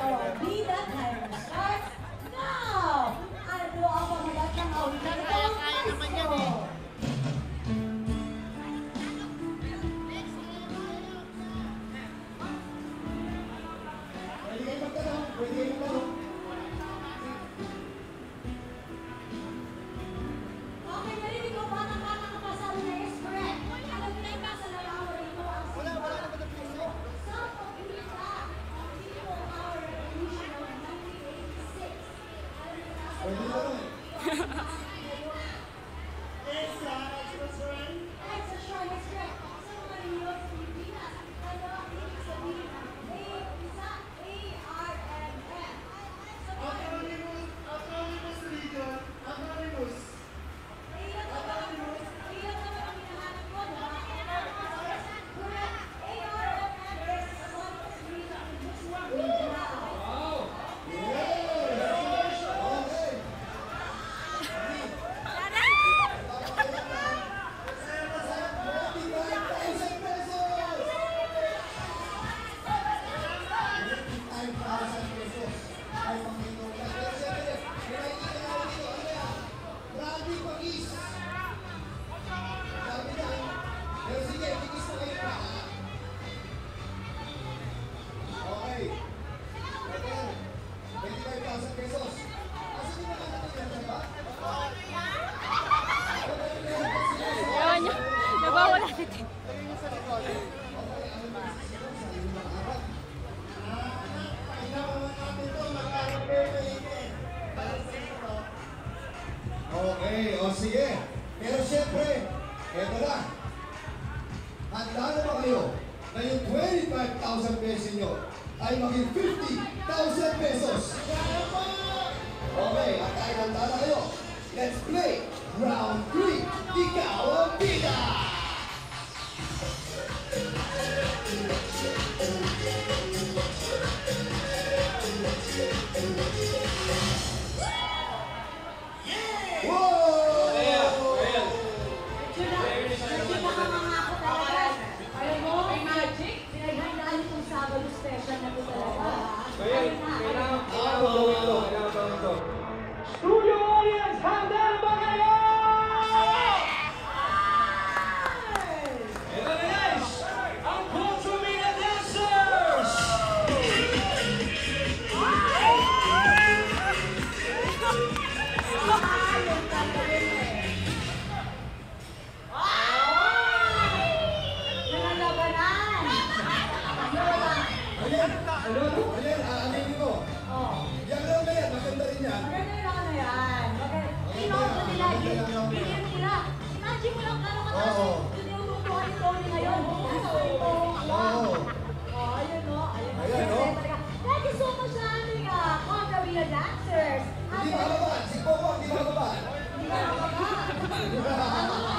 Be That Time starts now! Ano ang pamagat ng awitan ng Pasko? Okay, narinig ko ba na kakakapasal na is correct? Alam niyo ba sa lalawan ito ang simbahan? Some of you lack on people power revolution of 1986. Alam niyo na sa Extra short is correct. Sa mga ninyo sa Pilipinas, ano ang ibig sabihin ng ARMM? Sa mga Autonomous Region, Anonymous. ilan naman ang hinahanap ko, di ba? Correct. ARMM is Anonymous Region in Muslim Mindanao. Nawawala natin. Okay, o sige. Pero siyempre, eto na. Handa na ba kayo na yung 25,000 pesos nyo ay maging 50,000 pesos? Okay, at kahit handa na kayo, let's play round 3. Ikaw ang bida! Special na ito talaga. Studio audience, handa na ba kayo? Ito na guys, ang Culture Media Dancers! Ayan, aanin mo. Yan lang na yan, maganda rin yan. Maganda yung ano yan. Inood na nila. Bigyan nila. Imagine mo lang kano kataas yung tinututuhan ni Tony ngayon. Nasa ito. Ayun o. Ayan, no? Thank you so much sa aming Contra Via Dancers. Hindi makababa. Si Coco, hindi makababa. Hindi ka nakababa.